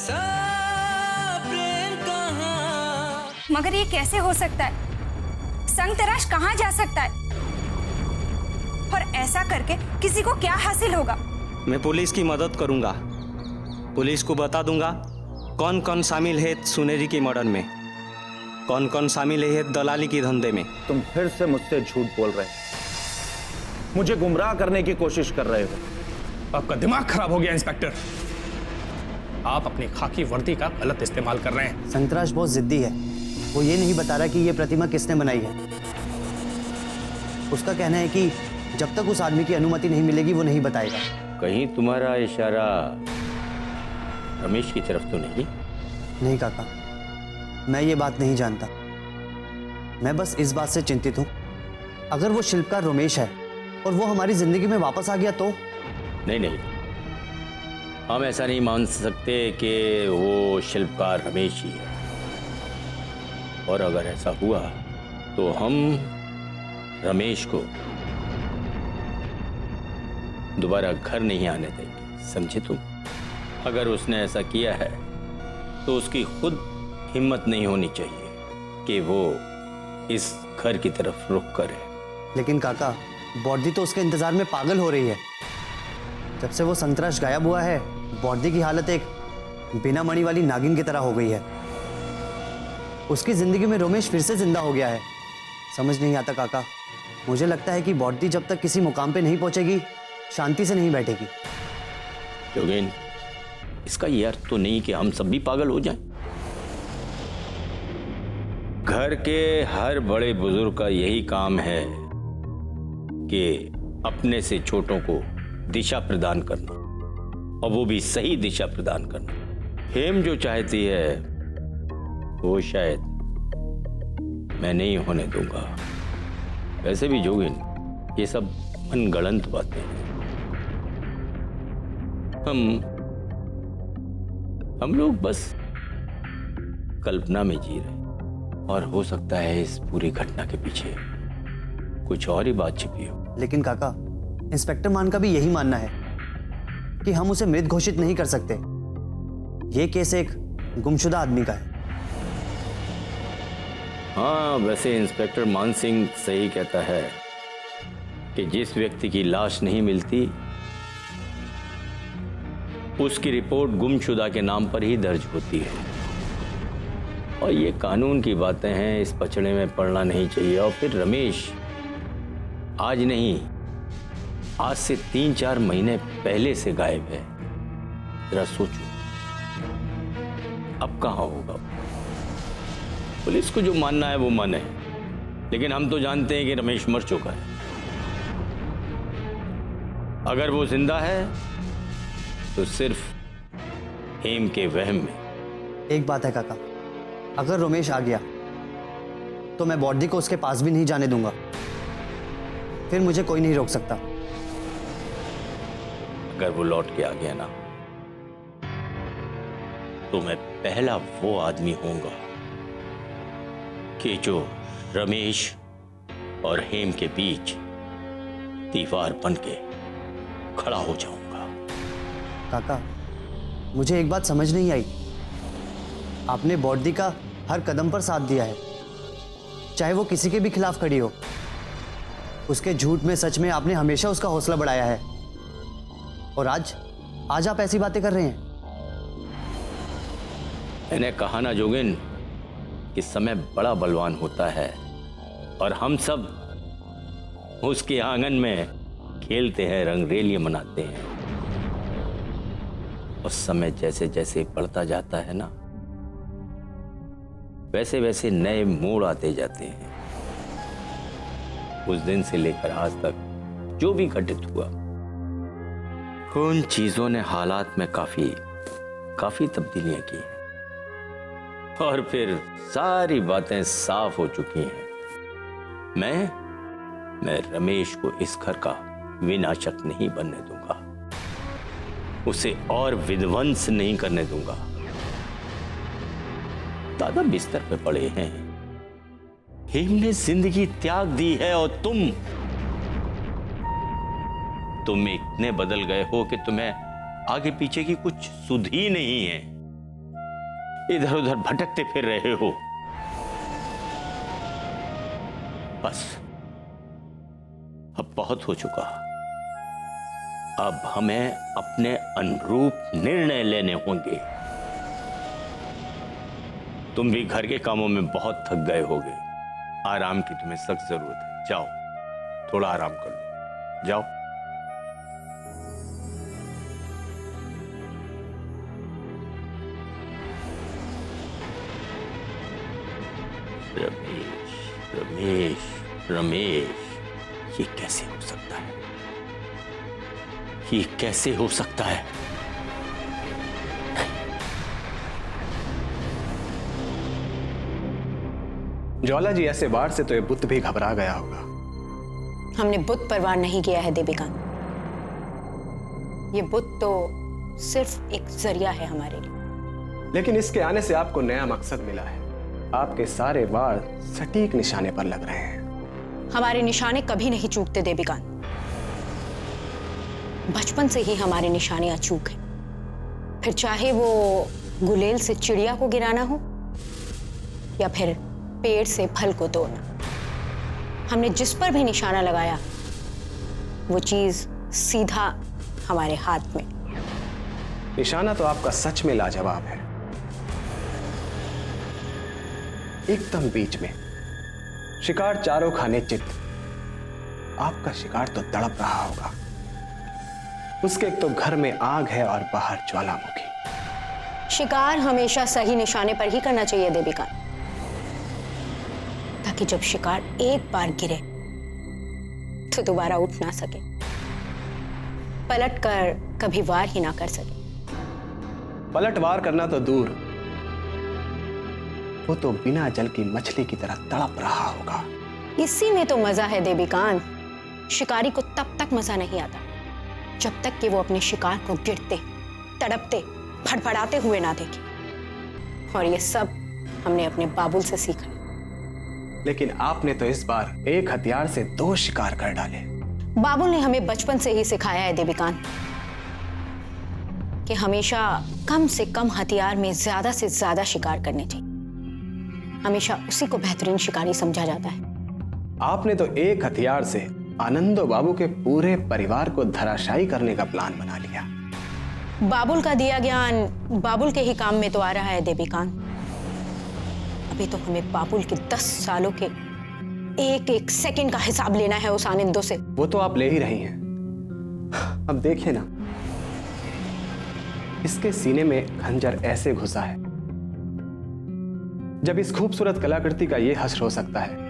ऐसा प्रेम कहाँ। मगर ये कैसे हो सकता है? संग तराश कहाँ जा सकता है? और ऐसा करके किसी को क्या हासिल होगा? मैं पुलिस की मदद करूंगा। पुलिस को बता दूंगा कौन कौन शामिल है सुनेरी की मर्डर में, कौन कौन शामिल है दलाली की धंधे में। तुम फिर से मुझसे झूठ बोल रहे हो, मुझे गुमराह करने की कोशिश कर रहे हो। आपका दिमाग खराब हो गया इंस्पेक्टर। आप अपनी खाकी वर्दी का गलत इस्तेमाल कर रहे हैं। संतराश बहुत जिद्दी है, वो ये नहीं बता रहा कि ये प्रतिमा किसने बनाई है। उसका कहना है कि जब तक उस आदमी की अनुमति नहीं मिलेगी वो नहीं बताएगा। कहीं तुम्हारा इशारा रमेश की तरफ तो नहीं? नहीं काका, मैं ये बात नहीं जानता। मैं बस इस बात से चिंतित हूं, अगर वो शिल्पकार रमेश है और वो हमारी जिंदगी में वापस आ गया तो। नहीं नहीं, हम ऐसा नहीं मान सकते कि वो शिल्पकार रमेश ही है। और अगर ऐसा हुआ तो हम रमेश को दोबारा घर नहीं आने देंगे, समझे तुम? अगर उसने ऐसा किया है तो उसकी खुद हिम्मत नहीं होनी चाहिए कि वो इस घर की तरफ रुख करे। लेकिन काका, बॉडी तो उसके इंतजार में पागल हो रही है। जब से वो संतराश गायब हुआ है, बॉडी की हालत एक बिना मणि वाली नागिन की तरह हो गई है। उसकी जिंदगी में रमेश फिर से जिंदा हो गया है। समझ नहीं आता काका, मुझे लगता है कि बॉडी जब तक किसी मुकाम पे नहीं पहुंचेगी शांति से नहीं बैठेगी। जोगेन, इसका ये अर्थ तो नहीं कि हम सब भी पागल हो जाएं। घर के हर बड़े बुजुर्ग का यही काम है कि अपने से छोटों को दिशा प्रदान करना, और वो भी सही दिशा प्रदान करना। हेम जो चाहती है वो शायद मैं नहीं होने दूंगा। वैसे भी जोगिन, ये सब मनगढ़ंत बातें हैं। हम लोग बस कल्पना में जी रहे, और हो सकता है इस पूरी घटना के पीछे कुछ और ही बात छिपी हो। लेकिन काका, इंस्पेक्टर मान का भी यही मानना है कि हम उसे मृत घोषित नहीं कर सकते। यह केस एक गुमशुदा आदमी का है। हाँ, वैसे इंस्पेक्टर मान सिंह सही कहता है कि जिस व्यक्ति की लाश नहीं मिलती उसकी रिपोर्ट गुमशुदा के नाम पर ही दर्ज होती है। और ये कानून की बातें हैं, इस पचड़े में पड़ना नहीं चाहिए। और फिर रमेश आज नहीं, आज से 3-4 महीने पहले से गायब है। जरा सोचो, अब कहाँ होगा? पुलिस को जो मानना है वो माने, लेकिन हम तो जानते हैं कि रमेश मर चुका है। अगर वो जिंदा है तो सिर्फ हेम के वहम में। एक बात है काका, अगर रमेश आ गया तो मैं बॉडी को उसके पास भी नहीं जाने दूंगा। फिर मुझे कोई नहीं रोक सकता। अगर वो लौट के आ गया ना, तो मैं पहला वो आदमी होऊंगा कि जो रमेश और हेम के बीच दीवार बन के खड़ा हो जाऊंगा। काका, मुझे एक बात समझ नहीं आई। आपने बॉडी का हर कदम पर साथ दिया है, चाहे वो किसी के भी खिलाफ खड़ी हो। उसके झूठ में सच में आपने हमेशा उसका हौसला बढ़ाया है, और आज आप ऐसी बातें कर रहे हैं। मैंने कहा ना जोगिन, कि समय बड़ा बलवान होता है, और हम सब उसके आंगन में खेलते हैं, रंगरेलियां मनाते हैं। और समय जैसे जैसे बढ़ता जाता है ना, वैसे वैसे नए मोड़ आते जाते हैं। उस दिन से लेकर आज तक जो भी घटित हुआ, उन चीजों ने हालात में काफी तब्दीलियां की हैं। और फिर सारी बातें साफ हो चुकी हैं। मैं रमेश को इस घर का विनाशक नहीं बनने दूंगा, उसे और विध्वंस नहीं करने दूंगा। दादा बिस्तर पे पड़े हैं, हेम ने जिंदगी त्याग दी है, और तुम इतने बदल गए हो कि तुम्हें आगे पीछे की कुछ सुध ही नहीं है। इधर उधर भटकते फिर रहे हो। बस अब बहुत हो चुका। अब हमें अपने अनुरूप निर्णय लेने होंगे। तुम भी घर के कामों में बहुत थक गए होगे। आराम की तुम्हें सख्त जरूरत है। जाओ, थोड़ा आराम कर लो, जाओ। रमेश, रमेश, रमेश, ये कैसे हो सकता है? ये कैसे हो सकता है? ज्वाला जी, ऐसे वार से तो ये बुद्ध भी घबरा गया होगा। हमने बुद्ध पर वार नहीं किया है देविका। ये बुद्ध तो सिर्फ एक जरिया है हमारे लिए। लेकिन इसके आने से आपको नया मकसद मिला है। आपके सारे वार सटीक निशाने पर लग रहे हैं। हमारे निशाने कभी नहीं चूकते देविका। बचपन से ही हमारे निशाने अचूक हैं। फिर चाहे वो गुलेल से चिड़िया को गिराना हो या फिर पेड़ से फल को तोड़ना, हमने जिस पर भी निशाना लगाया वो चीज सीधा हमारे हाथ में। निशाना तो आपका सच में लाजवाब है। एकदम बीच में, शिकार चारों खाने चित। आपका शिकार तो तड़प रहा होगा। उसके एक तो घर में आग है और बाहर ज्वालामुखी। शिकार हमेशा सही निशाने पर ही करना चाहिए देविका, ताकि जब शिकार एक बार गिरे तो दोबारा उठ ना सके, पलट कर कभी वार ही ना कर सके। पलटवार करना तो दूर, वो तो बिना जल की मछली की तरह तड़प रहा होगा। इसी में तो मजा है देविकान। शिकारी को तब तक मजा नहीं आता जब तक कि वो अपने शिकार को गिरते, तड़पते, फड़फड़ाते हुए ना देखे। और ये सब हमने अपने बाबुल से सीखा। लेकिन आपने तो इस बार एक हथियार से 2 शिकार कर डाले। बाबुल ने हमें बचपन से ही सिखाया है देविकान कि हमेशा कम से कम हथियार में ज्यादा से ज्यादा शिकार करने चाहिए। हमेशा उसी को बेहतरीन शिकारी समझा जाता है। आपने तो एक हथियार से आनंदो बाबू के पूरे परिवार को धराशायी करने का प्लान बना लिया। बाबुल का दिया ज्ञान बाबुल के ही काम में तो आ रहा है देविकान। अभी तो हमें बाबुल के 10 सालों के एक एक सेकंड का हिसाब लेना है उस आनंदो से। वो तो आप ले ही रही हैं। अब देखिए ना, इसके सीने में खंजर ऐसे घुसा है। जब इस खूबसूरत कलाकृति का ये हश्र हो सकता है,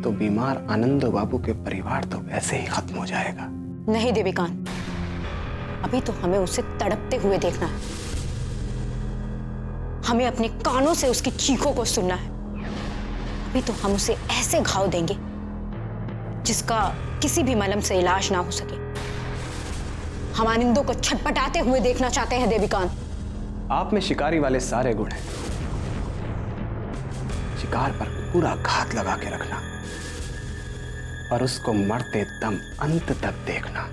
तो बीमार आनंदो बाबू के परिवार तो वैसे ही खत्म हो जाएगा। नहीं देविकान, अभी तो हमें उसे तड़पते हुए देखना है। हमें अपने कानों से उसकी चीखों को सुनना है। अभी तो हम उसे ऐसे घाव देंगे जिसका किसी भी मलहम से इलाज ना हो सके। हम आनंदों को छटपटाते हुए देखना चाहते हैं देविकान। आप में शिकारी वाले सारे गुण हैं। शिकार पर पूरा घात लगा के रखना और उसको मरते दम अंत तक देखना।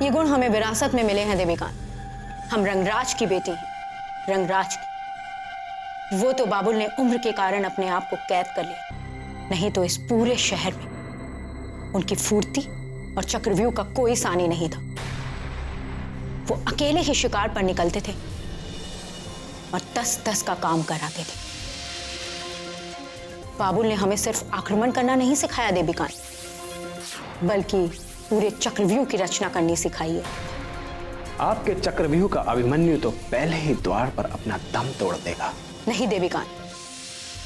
ये गुण हमें विरासत में मिले हैं देविकान। हम रंगराज की बेटी हैं, रंगराज की। वो तो बाबुल ने उम्र के कारण अपने आप को कैद कर लिया, नहीं तो इस पूरे शहर में उनकी फुर्ती और चक्रव्यूह का कोई सानी नहीं था। वो अकेले ही शिकार पर निकलते थे और 10-10 का काम कराते थे। बाबुल ने हमें सिर्फ आक्रमण करना नहीं सिखाया देविकान, बल्कि पूरे चक्रव्यूह की रचना करनी सिखाई है। आपके चक्रव्यूह का अभिमन्यु तो पहले ही द्वार पर अपना दम तोड़ देगा। नहीं देविकान,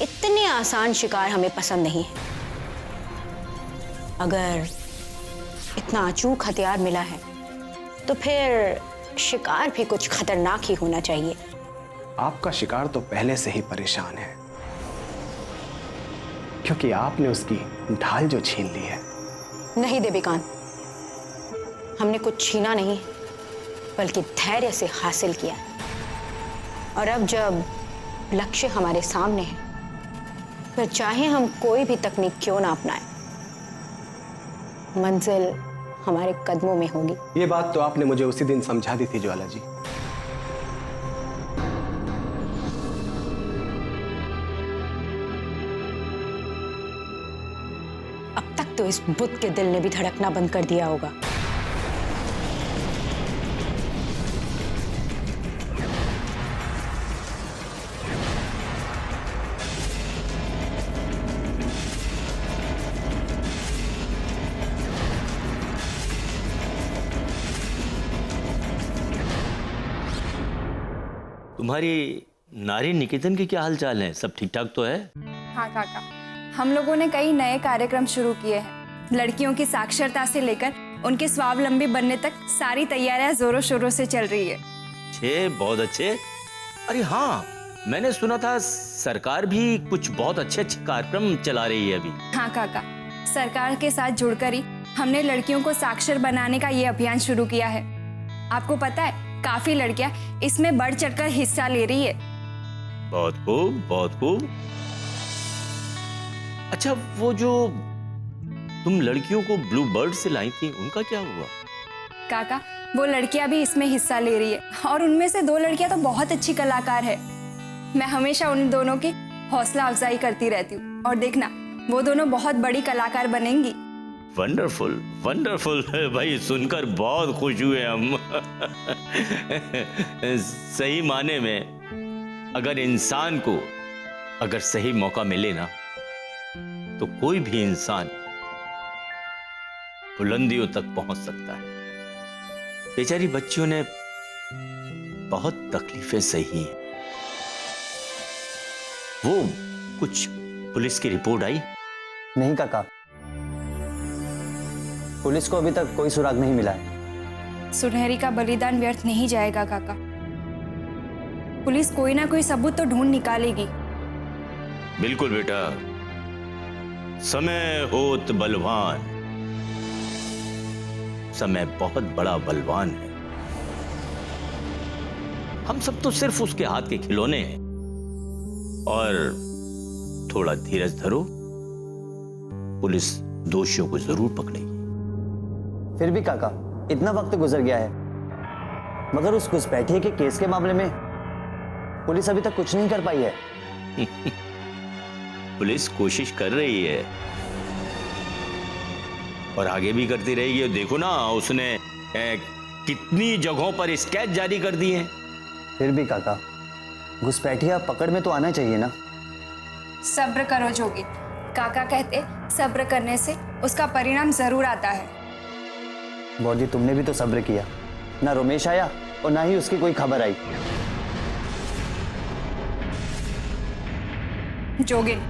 इतने आसान शिकार हमें पसंद नहीं है। अगर इतना अचूक हथियार मिला है तो फिर शिकार भी कुछ खतरनाक ही होना चाहिए। आपका शिकार तो पहले से ही परेशान है, क्योंकि आपने उसकी ढाल जो छीन ली है। नहीं देविकान, हमने कुछ छीना नहीं, बल्कि धैर्य से हासिल किया। और अब जब लक्ष्य हमारे सामने है, फिर चाहे हम कोई भी तकनीक क्यों ना अपनाएं, मंजिल हमारे कदमों में होगी। ये बात तो आपने मुझे उसी दिन समझा दी थी ज्वाला जी। तो इस बुत के दिल ने भी धड़कना बंद कर दिया होगा। तुम्हारी नारी निकेतन की क्या हालचाल है? सब ठीक ठाक तो है? हाँ काका, हम लोगों ने कई नए कार्यक्रम शुरू किए हैं। लड़कियों की साक्षरता से लेकर उनके स्वावलंबी बनने तक सारी तैयारियां जोरों शोरों से चल रही है। अच्छे, बहुत अच्छे। अरे हाँ, मैंने सुना था सरकार भी कुछ बहुत अच्छे अच्छे कार्यक्रम चला रही है अभी। हाँ काका, सरकार के साथ जुड़कर ही हमने लड़कियों को साक्षर बनाने का ये अभियान शुरू किया है। आपको पता है, काफी लड़कियां इसमें बढ़ चढ़कर हिस्सा ले रही है। बहुत खूब, बहुत खूब। अच्छा, वो जो तुम लड़कियों को ब्लू बर्ड से लाई थी, उनका क्या हुआ? काका, वो लड़कियां भी इसमें हिस्सा ले रही है और उनमें से 2 लड़कियां तो बहुत अच्छी कलाकार है। मैं हमेशा उन दोनों की हौसला अफजाई करती रहती हूँ और देखना, वो दोनों बहुत बड़ी कलाकार बनेंगी। Wonderful, wonderful. भाई सुनकर बहुत खुश हुए हम। सही माने में अगर इंसान को अगर सही मौका मिले ना, तो कोई भी इंसान बुलंदियों तक पहुंच सकता है। बेचारी बच्चियों ने बहुत तकलीफें सही। वो कुछ पुलिस की रिपोर्ट आई? नहीं काका, पुलिस को अभी तक कोई सुराग नहीं मिला है। सुनहरी का बलिदान व्यर्थ नहीं जाएगा काका। पुलिस कोई ना कोई सबूत तो ढूंढ निकालेगी। बिल्कुल बेटा, समय होत बलवान। समय बहुत बड़ा बलवान है। हम सब तो सिर्फ उसके हाथ के खिलौने हैं। और थोड़ा धीरज धरो, पुलिस दोषियों को जरूर पकड़ेगी। फिर भी काका, इतना वक्त गुजर गया है, मगर उस घुसपैठिए के केस के मामले में पुलिस अभी तक कुछ नहीं कर पाई है। पुलिस कोशिश कर रही है और आगे भी करती रहेगी। देखो ना, उसने कितनी जगहों पर स्केच जारी कर दिए हैं। फिर भी काका, घुसपैठिया पकड़ में तो आना चाहिए ना। सब्र करो जोगी। काका कहते, सब्र करने से उसका परिणाम जरूर आता है। बॉडी, तुमने भी तो सब्र किया ना। रमेश आया और ना ही उसकी कोई खबर आई। जोगिन,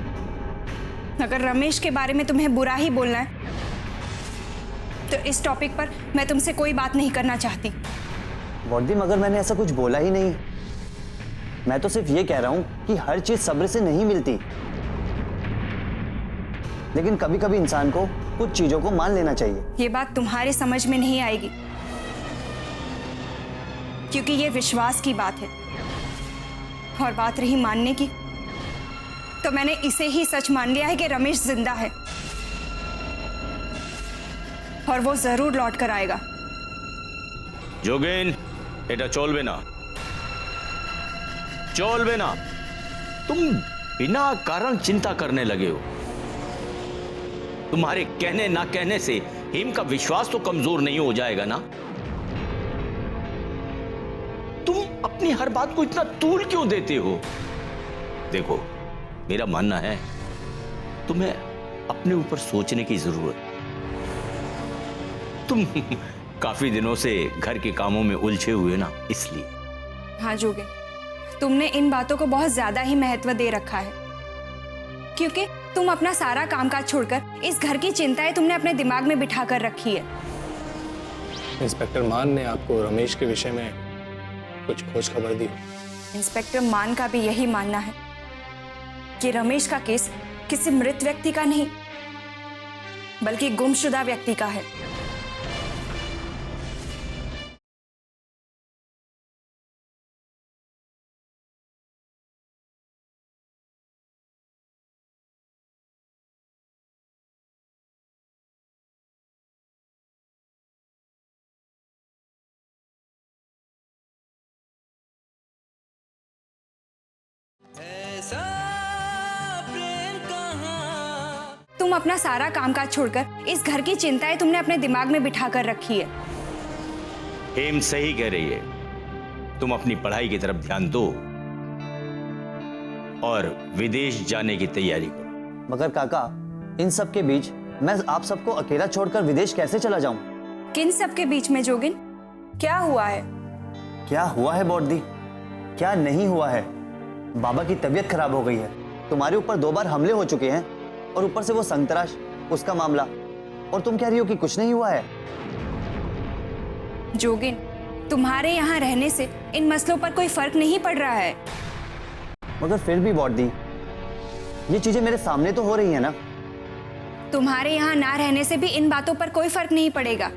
अगर रमेश के बारे में तुम्हें बुरा ही बोलना है तो इस टॉपिक पर मैं तुमसे कोई बात नहीं करना चाहती। बॉडी, मगर मैंने ऐसा कुछ बोला ही नहीं। मैं तो सिर्फ ये कह रहा हूं कि हर चीज सब्र से नहीं मिलती, लेकिन कभी कभी इंसान को कुछ चीजों को मान लेना चाहिए। ये बात तुम्हारे समझ में नहीं आएगी, क्योंकि ये विश्वास की बात है। और बात रही मानने की, तो मैंने इसे ही सच मान लिया है कि रमेश जिंदा है और वो जरूर लौट कर आएगा। जोगिन, এটা চলবে না, চলবে না। तुम बिना कारण चिंता करने लगे हो। तुम्हारे कहने ना कहने से हिम का विश्वास तो कमजोर नहीं हो जाएगा ना। तुम अपनी हर बात को इतना तूल क्यों देते हो? देखो, मेरा मानना है तुम्हें अपने ऊपर सोचने की जरूरत। तुम काफी दिनों से घर के कामों में उलझे हुए ना, इसलिए। हाँ जोगिन, तुमने इन बातों को बहुत ज्यादा ही महत्व दे रखा है, क्योंकि तुम अपना सारा कामकाज छोड़कर इस घर की चिंताएं तुमने अपने दिमाग में बिठा कर रखी है। इंस्पेक्टर मान ने आपको रमेश के विषय में कुछ खोज खबर दी? इंस्पेक्टर मान का भी यही मानना है कि रमेश का केस किसी मृत व्यक्ति का नहीं, बल्कि गुमशुदा व्यक्ति का है। ऐसा प्रेम कहाँ। तुम तुम अपना सारा कामकाज छोड़कर इस घर की चिंताएं तुमने अपने दिमाग में बिठा कर रखी है। हेम सही कह रही है, तुम अपनी पढ़ाई की तरफ ध्यान दो और विदेश जाने की तैयारी करो। मगर काका, इन सब के बीच मैं आप सबको अकेला छोड़कर विदेश कैसे चला जाऊं? किन सब के बीच में जोगिन? क्या हुआ है? क्या हुआ है बॉडी? क्या नहीं हुआ है? बाबा की तबीयत खराब हो गई है, तुम्हारे ऊपर 2 बार हमले हो चुके हैं, और ऊपर से वो संतराश, उसका मामला, और तुम कह रही हो कि कुछ नहीं हुआ है। जोगिन, तुम्हारे यहाँ रहने से इन मसलों पर कोई फर्क नहीं पड़ रहा है। मगर फिर भी बॉडी, ये चीजें मेरे सामने तो हो रही है ना। तुम्हारे यहाँ ना रहने से भी इन बातों पर कोई फर्क नहीं पड़ेगा।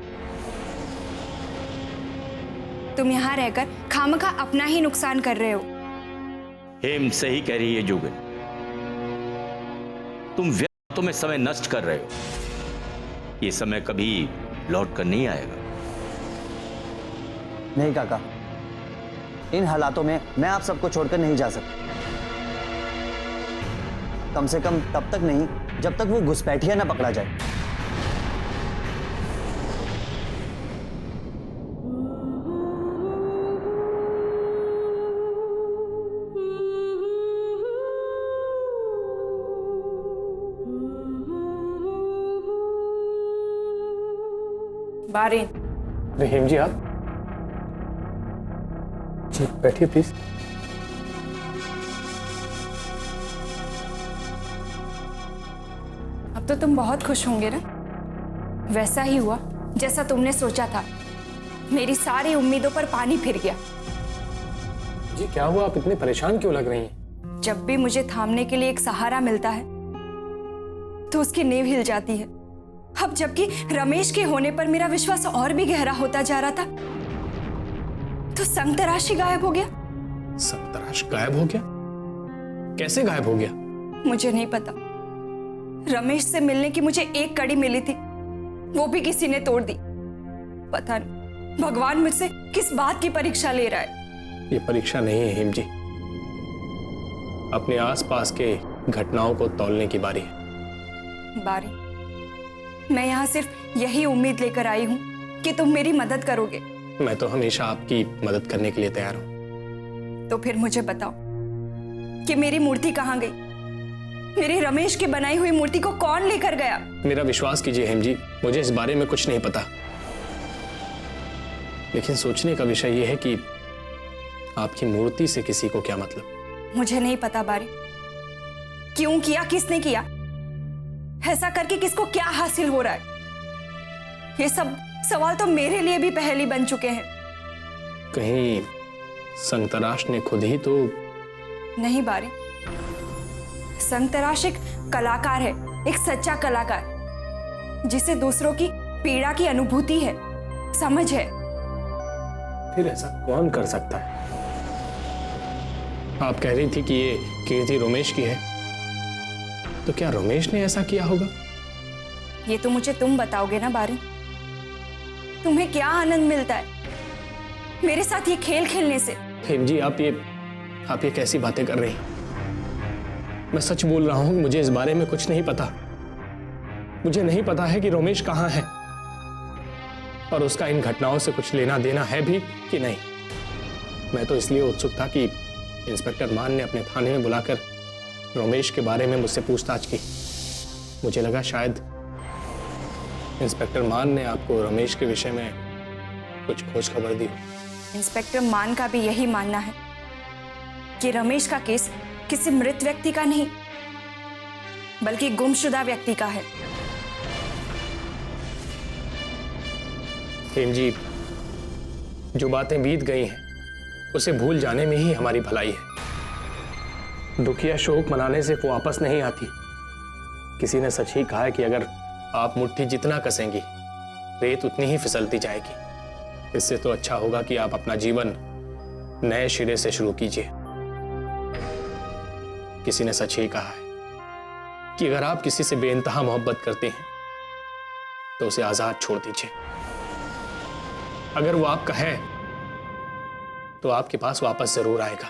तुम यहाँ रहकर खामखा अपना ही नुकसान कर रहे हो। हेम सही कह रही है जोगिन, तुम व्यर्थों में समय नष्ट कर रहे हो। ये समय कभी लौट कर नहीं आएगा। नहीं काका, इन हालातों में मैं आप सबको छोड़कर नहीं जा सकता। कम से कम तब तक नहीं जब तक वो घुसपैठिया ना पकड़ा जाए। बारिन, रहीम जी, आप जी बैठिए प्लीज। अब तो तुम बहुत खुश होंगे ना? वैसा ही हुआ जैसा तुमने सोचा था। मेरी सारी उम्मीदों पर पानी फिर गया। जी क्या हुआ, आप इतने परेशान क्यों लग रही हैं? जब भी मुझे थामने के लिए एक सहारा मिलता है तो उसकी नींव हिल जाती है। अब जबकि रमेश के होने पर मेरा विश्वास और भी गहरा होता जा रहा था, तो संतराश ही गायब हो गया। संतराश गायब हो गया? कैसे गायब हो गया? मुझे नहीं पता। रमेश से मिलने की मुझे एक कड़ी मिली थी, वो भी किसी ने तोड़ दी। पता नहीं भगवान मुझसे किस बात की परीक्षा ले रहा है। ये परीक्षा नहीं है हेम जी, अपने आसपास के घटनाओं को तौलने की बारी है। बारी? मैं यहाँ सिर्फ यही उम्मीद लेकर आई हूँ कि तुम मेरी मदद करोगे। मैं तो हमेशा आपकी मदद करने के लिए तैयार हूँ। तो फिर मुझे बताओ कि मेरी मूर्ति कहाँ गई? मेरे रमेश की बनाई हुई मूर्ति को कौन लेकर गया? मेरा विश्वास कीजिए हेम जी, मुझे इस बारे में कुछ नहीं पता। लेकिन सोचने का विषय यह है कि आपकी मूर्ति से किसी को क्या मतलब? मुझे नहीं पता बारी, क्यों किया, किसने किया, ऐसा करके किसको क्या हासिल हो रहा है। ये सब सवाल तो मेरे लिए भी पहेली बन चुके हैं। कहीं संतराश ने खुद ही तो? नहीं बारी, संतराश एक कलाकार है, एक सच्चा कलाकार, जिसे दूसरों की पीड़ा की अनुभूति है, समझ है। फिर ऐसा कौन कर सकता है? आप कह रही थी कि ये कीर्ति रमेश की है, तो क्या रमेश ने ऐसा किया होगा? ये तो मुझे तुम बताओगे ना बारी। तुम्हें क्या आनंद मिलता है मेरे साथ ये खेल खेलने से? हेम जी, आप ये कैसी बातें कर रही हैं? मैं सच बोल रहा हूं, मुझे इस बारे में कुछ नहीं पता। मुझे नहीं पता है कि रमेश कहां है और उसका इन घटनाओं से कुछ लेना देना है भी कि नहीं। मैं तो इसलिए उत्सुक था कि इंस्पेक्टर मान ने अपने थाने में बुलाकर रमेश के बारे में मुझसे पूछताछ की। मुझे लगा शायद इंस्पेक्टर मान ने आपको रमेश के विषय में कुछ खोज खबर दी। इंस्पेक्टर मान का भी यही मानना है कि रमेश का केस किसी मृत व्यक्ति का नहीं, बल्कि गुमशुदा व्यक्ति का है। हेम जी, जो बातें बीत गई हैं उसे भूल जाने में ही हमारी भलाई है। दुख या शोक मनाने से वो वापस नहीं आती। किसी ने सच ही कहा है कि अगर आप मुट्ठी जितना कसेंगी, रेत उतनी ही फिसलती जाएगी। इससे तो अच्छा होगा कि आप अपना जीवन नए सिरे से शुरू कीजिए। किसी ने सच ही कहा है कि अगर आप किसी से बेइंतहा मोहब्बत करते हैं तो उसे आजाद छोड़ दीजिए। अगर वो आपका है तो आपके पास वापस जरूर आएगा।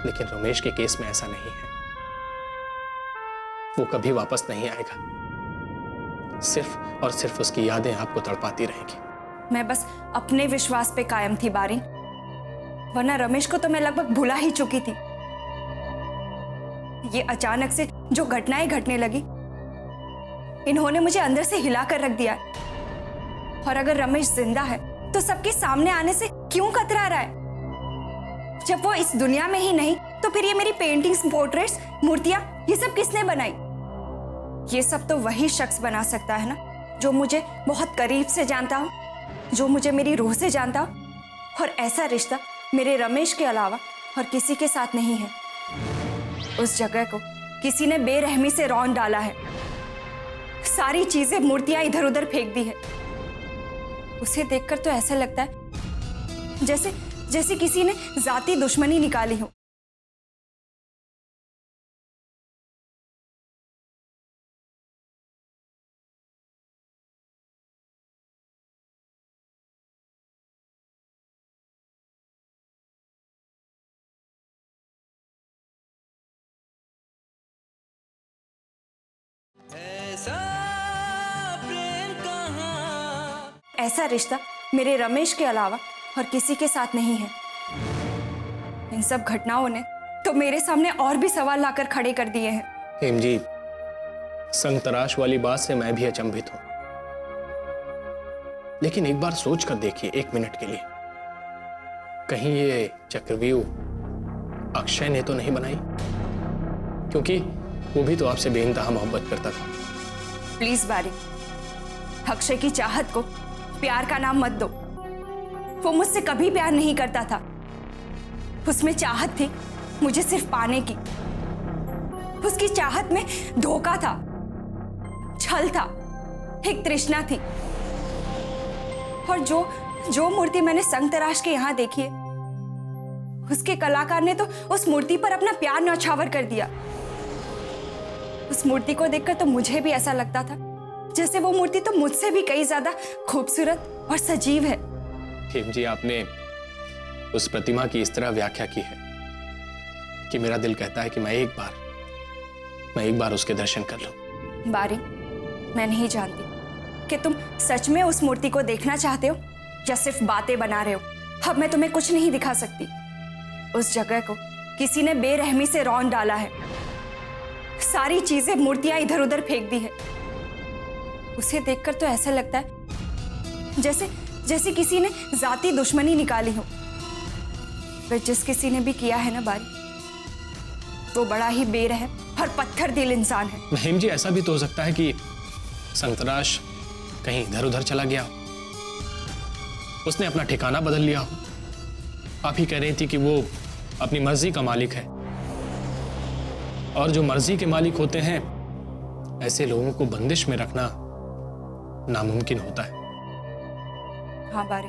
लेकिन रमेश के केस में ऐसा नहीं है। वो कभी वापस नहीं आएगा। सिर्फ और सिर्फ उसकी यादें आपको तड़पाती रहेंगी। मैं बस अपने विश्वास पे कायम थी बारी, वरना रमेश को तो मैं लगभग भुला ही चुकी थी। ये अचानक से जो घटनाएं घटने लगी, इन्होंने मुझे अंदर से हिला कर रख दिया। और अगर रमेश जिंदा है तो सबके सामने आने से क्यों कतरा रहा है? जब वो इस दुनिया में ही नहीं तो फिर ये मेरी पेंटिंग्स, पोर्ट्रेट्स, मूर्तियां, ये सब किसने बनाई? ये सब तो वही शख्स बना सकता है ना, जो मुझे बहुत करीब से जानता हो, जो मुझे मेरी रूह से जानता हो। और ऐसा रिश्ता मेरे रमेश के अलावा और किसी के साथ नहीं है। उस जगह को किसी ने बेरहमी से रौंद डाला है। सारी चीजें, मूर्तियां इधर उधर फेंक दी है। उसे देखकर तो ऐसा लगता है जैसे किसी ने जाती दुश्मनी निकाली हो। ऐसा प्रेम कहाँ। ऐसा रिश्ता मेरे रमेश के अलावा और किसी के साथ नहीं है। इन सब घटनाओं ने तो मेरे सामने और भी सवाल लाकर खड़े कर दिए हैं। हेम जी, संग तराश वाली बात से मैं भी अचंभित हूं, लेकिन एक बार सोच कर देखिए, 1 मिनट के लिए, कहीं ये चक्रव्यूह अक्षय ने तो नहीं बनाई? क्योंकि वो भी तो आपसे बेइंतहा मोहब्बत करता था। प्लीज बारी, अक्षय की चाहत को प्यार का नाम मत दो। वो मुझसे कभी प्यार नहीं करता था। उसमें चाहत थी मुझे सिर्फ पाने की। उसकी चाहत में धोखा था, छल था, एक तृष्णा थी। और जो मूर्ति मैंने संग तराश के यहां देखी है, उसके कलाकार ने तो उस मूर्ति पर अपना प्यार न्यौछावर कर दिया। उस मूर्ति को देखकर तो मुझे भी ऐसा लगता था जैसे वो मूर्ति तो मुझसे भी कई ज्यादा खूबसूरत और सजीव है। हेम जी, आपने उस प्रतिमा की इस तरह व्याख्या की है कि मेरा दिल कहता है कि मैं एक बार उसके दर्शन कर लूं। बारी, मैं नहीं जानती कि तुम सच में उस मूर्ति को देखना चाहते हो या सिर्फ बातें बना रहे हो। अब मैं तुम्हें कुछ नहीं दिखा सकती। उस जगह को किसी ने बेरहमी से रौंद डाला है। सारी चीजें, मूर्तियां इधर उधर फेंक दी है। उसे देखकर तो ऐसा लगता है जैसे किसी ने जाती दुश्मनी निकाली हो। पर जिस किसी ने भी किया है ना बारी, वो बड़ा ही बेरहम और पत्थर दिल इंसान है। हेम जी, ऐसा भी तो हो सकता है कि संतराश कहीं इधर उधर चला गया हो, उसने अपना ठिकाना बदल लिया हो। आप ही कह रही थी कि वो अपनी मर्जी का मालिक है, और जो मर्जी के मालिक होते हैं, ऐसे लोगों को बंदिश में रखना नामुमकिन होता है। हाँ बारी,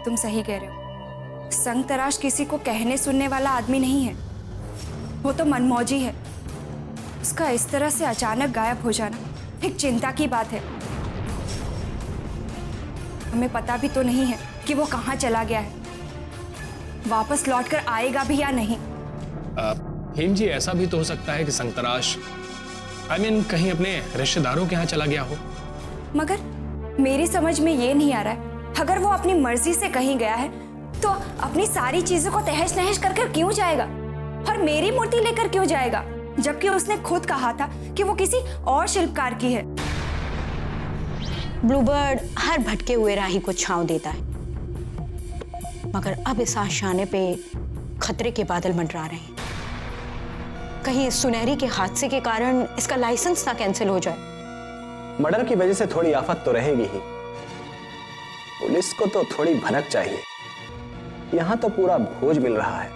तुम सही कह रहे हो। संग तराश किसी को कहने सुनने वाला आदमी नहीं है। वो तो मनमौजी है। उसका इस तरह से अचानक गायब हो जाना एक चिंता की बात है। हमें पता भी तो नहीं है कि वो कहाँ चला गया है, वापस लौटकर आएगा भी या नहीं। हेम जी, ऐसा भी तो हो सकता है कि संतराश कहीं अपने रिश्तेदारों के यहाँ चला गया हो। मगर मेरी समझ में ये नहीं आ रहा है, अगर वो अपनी मर्जी से कहीं गया है तो अपनी सारी चीजों को तहस नहस कर क्यों जाएगा, और मेरी मूर्ति लेकर क्यों जाएगा, जबकि उसने खुद कहा था कि वो किसी और शिल्पकार की है। ब्लूबर्ड हर भटके हुए राही को छांव देता है, मगर अब इस आशाने पे खतरे के बादल मंडरा रहे हैं। कहीं इस सुनहरी के हादसे के कारण इसका लाइसेंस ना कैंसिल हो जाए। मर्डर की वजह से थोड़ी आफत तो रहेगी ही। पुलिस को तो थोड़ी भनक चाहिए। यहां तो पूरा भोज मिल रहा है,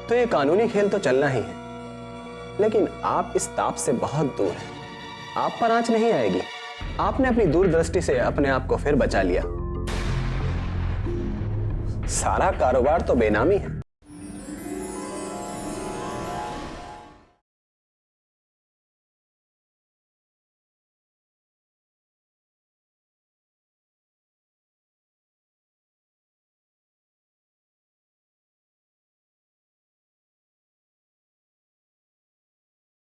तो ये कानूनी खेल तो चलना ही है। लेकिन आप इस ताप से बहुत दूर हैं। आप पर आंच नहीं आएगी। आपने अपनी दूरदृष्टि से अपने आप को फिर बचा लिया। सारा कारोबार तो बेनामी है।